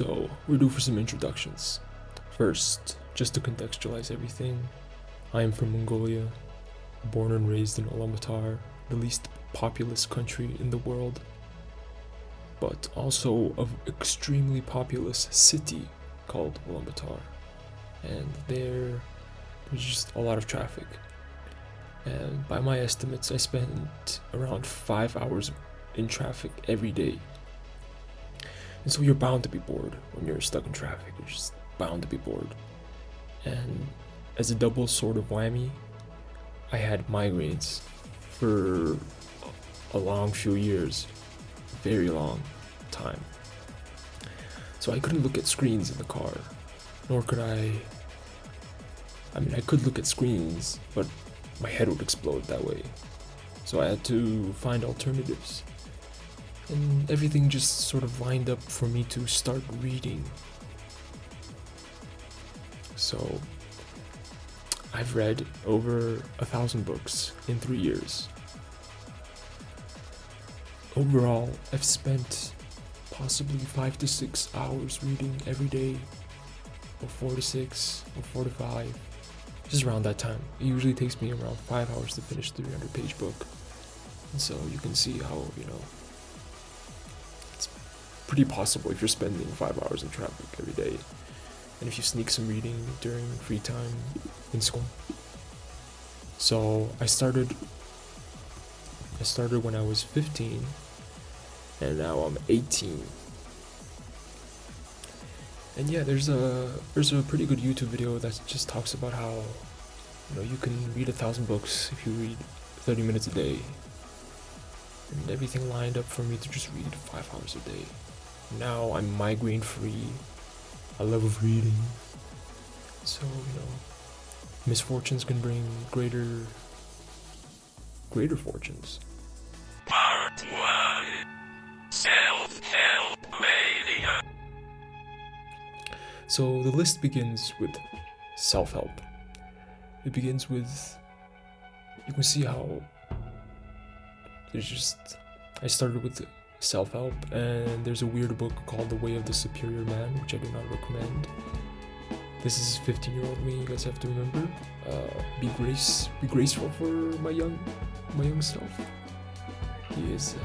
So, we're due for some introductions. First, just to contextualize everything, I am from Mongolia, born and raised in Ulaanbaatar, the least populous country in the world, but also an extremely populous city called Ulaanbaatar. And there's just a lot of traffic. And by my estimates, I spent around 5 hours in traffic every day. And so you're bound to be bored when you're stuck in traffic. You're just bound to be bored. And as a double sort of whammy, I had migraines for a long few years, very long time. So I couldn't look at screens in the car, nor could I could look at screens, but my head would explode that way. So I had to find alternatives. And everything just sort of lined up for me to start reading. So I've read over 1,000 books in 3 years. Overall, I've spent possibly 5 to 6 hours reading every day, or 4 to 6, or 4 to 5, just around that time. It usually takes me around 5 hours to finish a 300-page book. And so you can see how, it's pretty possible if you're spending 5 hours in traffic every day, and if you sneak some reading during free time in school. So I started when I was 15, and now I'm 18. And yeah, there's a pretty good YouTube video that just talks about how you can read 1,000 books if you read 30 minutes a day. And everything lined up for me to just read 5 hours a day. Now I'm migraine free. I love reading. So, misfortunes can bring greater fortunes. Part 1. Self-help mania. So the list begins with self-help. It begins with, you can see how I started with self-help, and there's a weird book called The Way of the Superior Man, which I do not recommend. This is 15-year-old me, you guys have to remember. Be graceful for my young self. He is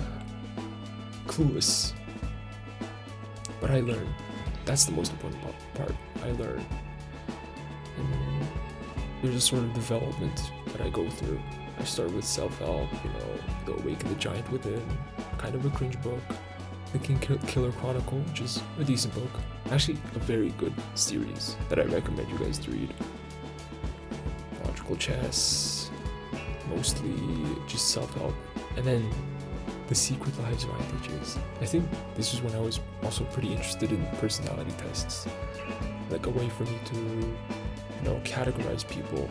clueless. But I learn. That's the most important part. I learn. And there's a sort of development that I go through. I start with self-help, The Awaken the Giant Within, kind of a cringe book. The King Killer Chronicle, which is a decent book. Actually, a very good series that I recommend you guys to read. Logical Chess, mostly just self-help. And then The Secret Lives of INTJs. I think this was when I was also pretty interested in personality tests. Like a way for me to, categorize people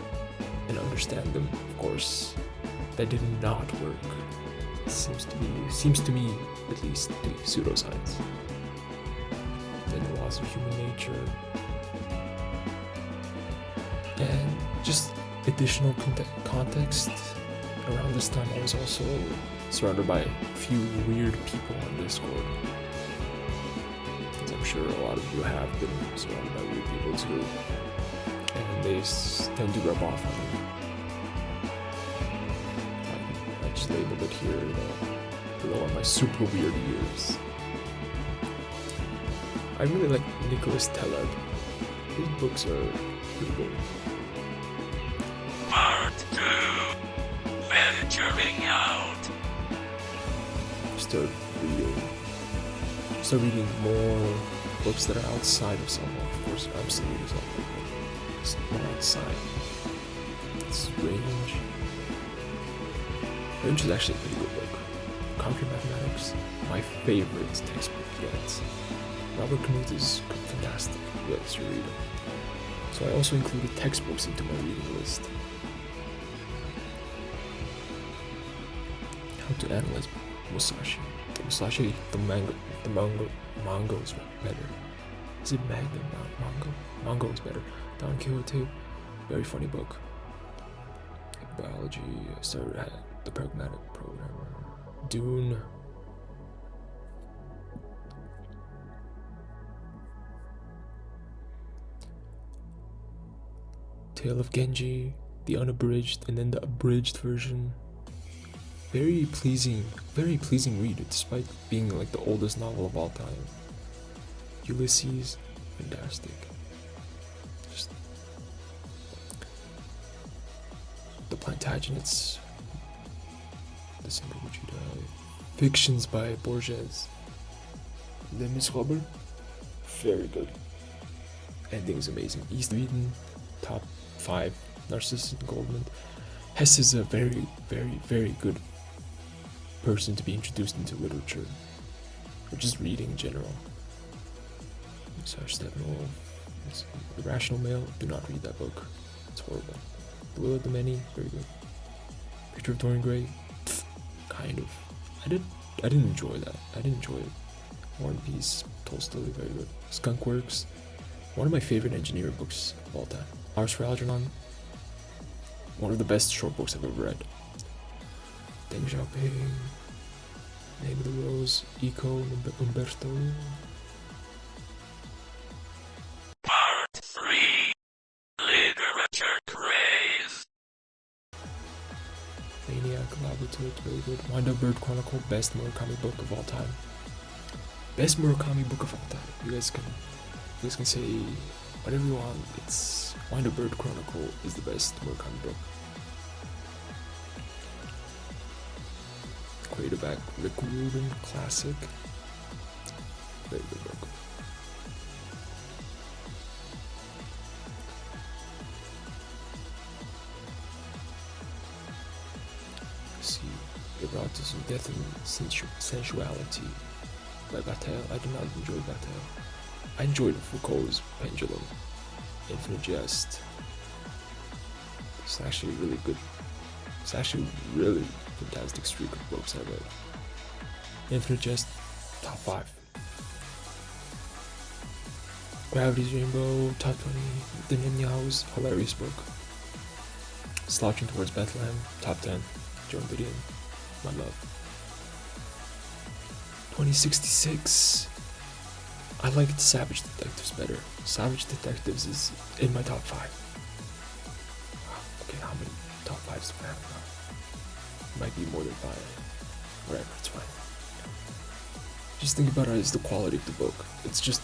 and understand them. Of course, that did not work. It seems to me, at least, to be pseudoscience. Then the laws of human nature. And just additional context. Around this time, I was also surrounded by a few weird people on Discord. As I'm sure a lot of you have been surrounded by weird people too. And they tend to rub off on you. I just labeled it here, below on my super weird years. I really like Nicholas Taleb. His books are pretty good. Part 2. Venturing out. Start reading more books that are outside of self-help. Of course, absolutely self-help. It's more outside. It's Range. Range is actually a pretty good book. Concrete Mathematics, my favorite textbook yet. Robert Knuth is fantastic. You guys should read it. So I also included textbooks into my reading list. How to analyze Musashi. The manga is better. Is it manga? Manga is better. Don Quixote, very funny book. Biology, I started at the pragmatic programmer. Dune. Tale of Genji, the unabridged, and then the abridged version. Very pleasing read, despite being like the oldest novel of all time. Ulysses, fantastic. Just the Plantagenets, December Would You Die. Fictions by Borges. Les Miserables, very good. Ending is amazing. East of Eden, top 5. Narcissus and Goldman. Hess is a very good person to be introduced into literature, or just reading in general. Such that no, The Rational Male, do not read that book. It's horrible. The Will of the Many, very good. Picture of Dorian Gray, kind of. I didn't enjoy that. I didn't enjoy it. War and Peace, Tolstoy, very good. Skunk Works, one of my favorite engineering books of all time. Hours for Algernon, one of the best short books I've ever read. Deng Xiaoping, Name of the Rose, Eco, Umberto. Part 3. Literature Craze. Maniac, Laboratory, very good. Wind Up Bird Chronicle, best Murakami book of all time. Best Murakami book of all time. You guys can say whatever you want. It's Wind Up Bird Chronicle is the best Murakami book. Quarterback, Rick Rubin, classic. Very good book. See, Erotism, Death and Sensuality by Bataille. I did not enjoy Bataille. I enjoyed Foucault's Pendulum, Infinite Jest. It's actually really good. It's actually really fantastic streak of books I read. Infinite Jest, top 5. Gravity's Rainbow, top 20. The Netanyahu's hilarious book. Slouching Towards Bethlehem, top 10. Joan Didion, my love. 2066. I liked Savage Detectives better. Savage Detectives is in my top 5. Okay, how many top 5s do I have now? Might be more than 5. Whatever, it's fine. Just think about it as the quality of the book. It's just,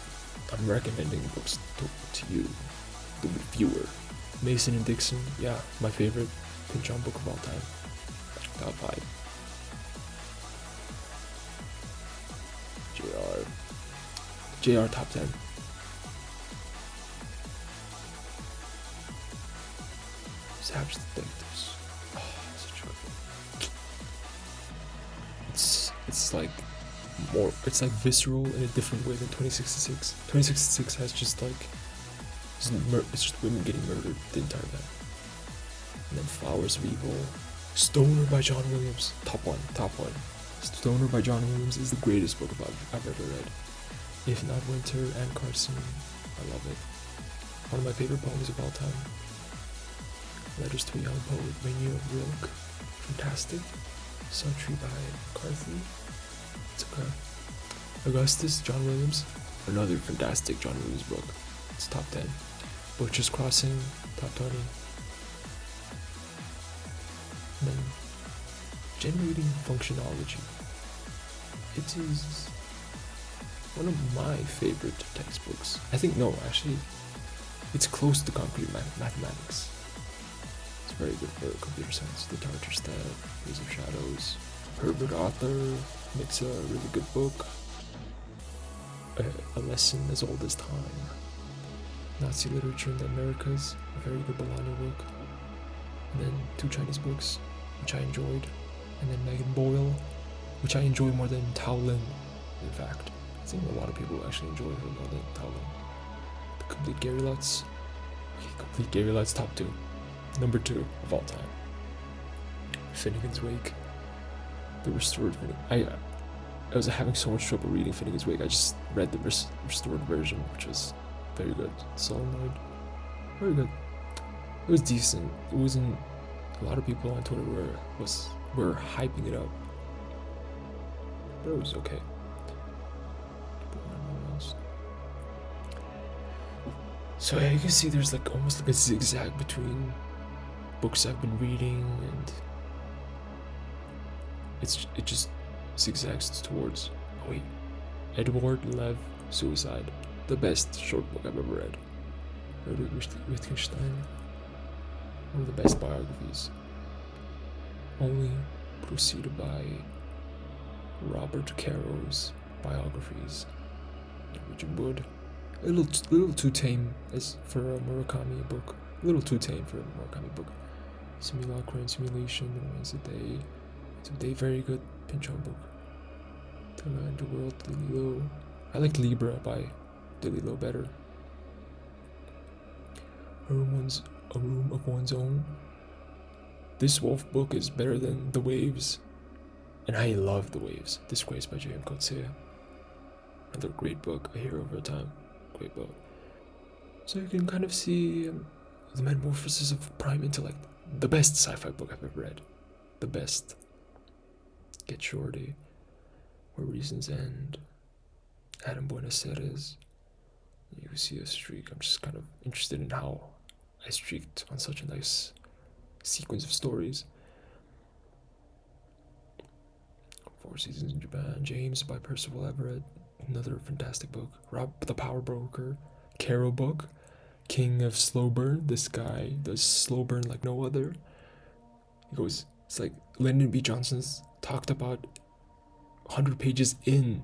I'm recommending books to you, the viewer. Mason and Dixon, yeah, my favorite Pinchon book of all time. Top 5. JR top 10. Savage Detectives. Oh, such a good book. It's like more, it's like visceral in a different way than 2066. 2066 has just like, it's just women getting murdered the entire time. And then Flowers of Evil. Stoner by John Williams. Top 1. Stoner by John Williams is the greatest book I've ever read. If Not Winter, Anne Carson. I love it. One of my favorite poems of all time. Letters to a Young Poet, Rainier Rilke. Fantastic. Sultry by McCarthy. It's okay. Augustus, John Williams. Another fantastic John Williams book. It's top 10. Butcher's Crossing, top 20. And then Generating Functionology. It is one of my favorite textbooks. I think, no, actually, it's close to concrete mathematics. It's very good for computer science. The Tartar Stat, Ways of Shadows. Herbert Author makes a really good book. A Lesson as Old as Time. Nazi Literature in the Americas, a very good Bologna book. And then 2 Chinese books, which I enjoyed. And then Megan Boyle, which I enjoy more than Tao Lin, in fact. I think a lot of people actually enjoy her more than Tao Lin. The Complete Gary Lutz. Okay, Complete Gary Lutz, top 2. Number 2 of all time. Finnegan's Wake. The restored Finnegan. I was having so much trouble reading Finnegan's Wake. I just read the restored version, which was very good. Solenoid. Very good. It was decent. It wasn't. A lot of people on Twitter were hyping it up, but it was okay. So yeah, you can see there's like almost like a zigzag between books I've been reading, and it just zigzags towards. Oh wait, Edward Lev Suicide, the best short book I've ever read. Wittgenstein, one of the best biographies, only preceded by Robert Caro's biographies. Norwegian Wood, a little too tame as for a Murakami book. A little too tame for a Murakami book. Simulacra and Simulation, Wednesday, very good Pinchon book. Underworld, Delilo. I like Libra by Delilo better. A Room of One's Own. This Wolf book is better than The Waves, and I love The Waves. Disgrace by J.M. Coetzee. Another great book, A Hero Over Time. Great book. So you can kind of see the metamorphosis of prime intellect. The best sci-fi book I've ever read. The best. Get Shorty. Where Reasons End. Adam Buenos Aires. You see a streak. I'm just kind of interested in how I streaked on such a nice sequence of stories. 4 Seasons in Japan. James by Percival Everett. Another fantastic book. Rob the Power Broker. Caro book. King of Slow Burn. This guy does slow burn like no other. He goes, it's like Lyndon B. Johnson's talked about 100 pages in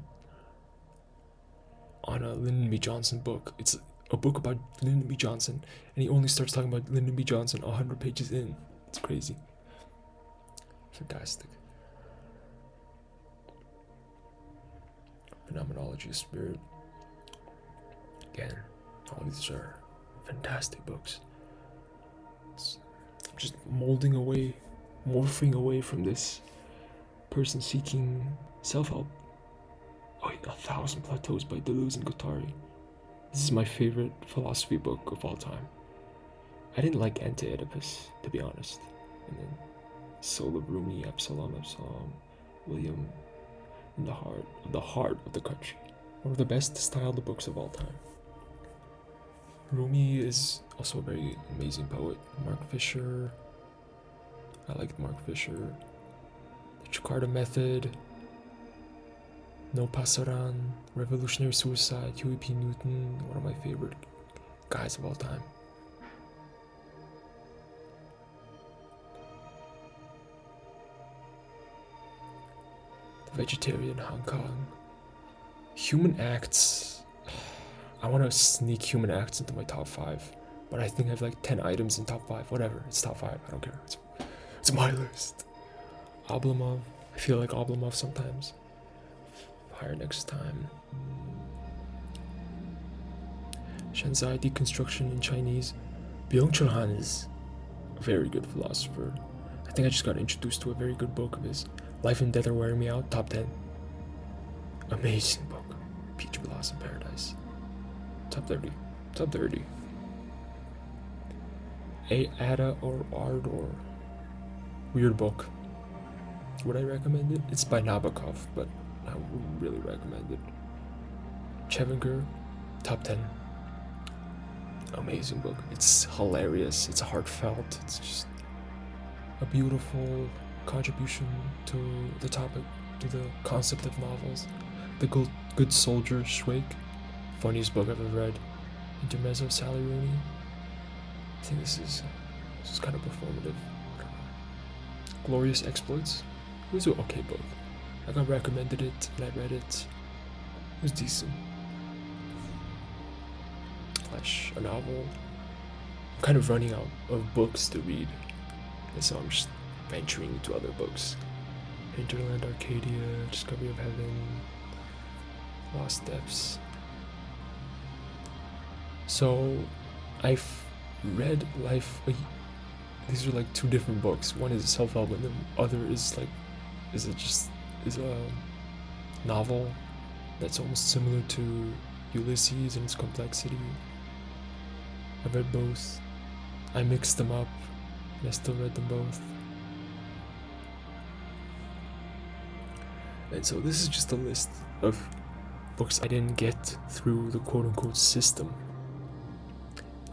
on a Lyndon B. Johnson book. It's a book about Lyndon B. Johnson, and he only starts talking about Lyndon B. Johnson 100 pages in. It's crazy. Fantastic. Phenomenology of Spirit. Again, all these are fantastic books. It's just morphing away from this person seeking self-help. Oh wait, 1,000 Plateaus by Deleuze and Guattari. This is my favorite philosophy book of all time. I didn't like Anti-Oedipus, to be honest. And then Soul of Rumi, Absalom, William, in the heart of the country. One of the best styled books of all time. Rumi is also a very amazing poet. Mark Fisher. I liked Mark Fisher. The Jakarta Method. No Pasaran. Revolutionary Suicide. Huey P. Newton. One of my favorite guys of all time. The Vegetarian Hong Kong. Human Acts. I want to sneak Human Acts into my top 5, but I think I have like 10 items in top 5. Whatever, it's top 5. I don't care. It's my list. Oblomov. I feel like Oblomov sometimes. Higher next time. Shanzai Deconstruction in Chinese. Byung-Chul Han is a very good philosopher. I think I just got introduced to a very good book of his. Life and Death Are Wearing Me Out, top 10. Amazing book. Peach Blossom Paradise. Top 30. Top 30. Ada or Ardor. Weird book. Would I recommend it? It's by Nabokov, but I wouldn't really recommend it. Chevinger, top 10. Amazing book. It's hilarious. It's heartfelt. It's just a beautiful contribution to the topic, to the concept of novels. The Good Soldier, Schweik. Funniest book I've ever read. Intermezzo, Sally Rooney. I think this is kind of performative. Glorious Exploits. It was an okay book. I got recommended it and I read it. It was decent. Flesh, a novel. I'm kind of running out of books to read, and so I'm just venturing into other books. Hinterland, Arcadia, Discovery of Heaven, Lost Steps. So I've read Life. These are like 2 different books. One is self-help, and the other is a novel that's almost similar to Ulysses in its complexity. I've read both. I mixed them up, and I still read them both. And so this is just a list of books I didn't get through the quote-unquote system.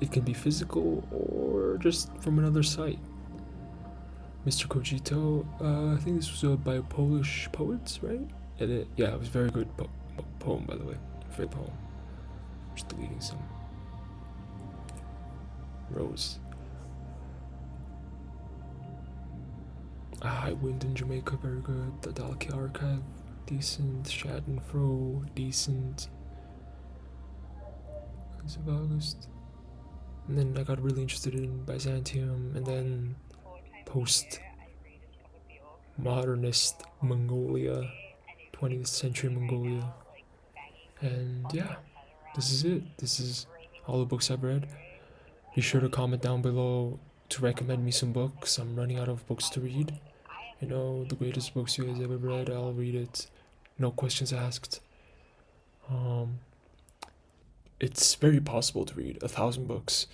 It can be physical or just from another site. Mr. Cogito, I think this was by Polish poets, right? Yeah, it was very good poem, by the way. Great poem. Just deleting some. Rose. High Wind in Jamaica, very good. The Dalkey Archive, decent. Schadenfreude, decent. Of August. And then I got really interested in Byzantium, and then post modernist Mongolia, 20th century Mongolia. And yeah, this is it. This is all the books I've read. Be sure to comment down below to recommend me some books. I'm running out of books to read. You know, the greatest books you guys ever read, I'll read it. No questions asked. It's very possible to read 1,000 books.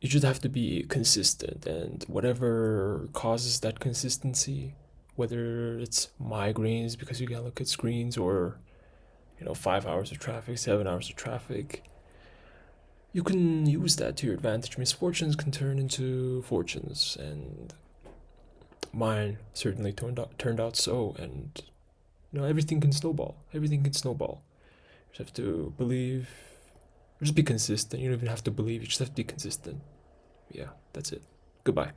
You just have to be consistent, and whatever causes that consistency, whether it's migraines because you gotta look at screens, or 5 hours of traffic, 7 hours of traffic, you can use that to your advantage. Misfortunes can turn into fortunes, and mine certainly turned out so. And everything can snowball. Everything can snowball. You just have to believe. Just be consistent. You don't even have to believe. You just have to be consistent. Yeah, that's it. Goodbye.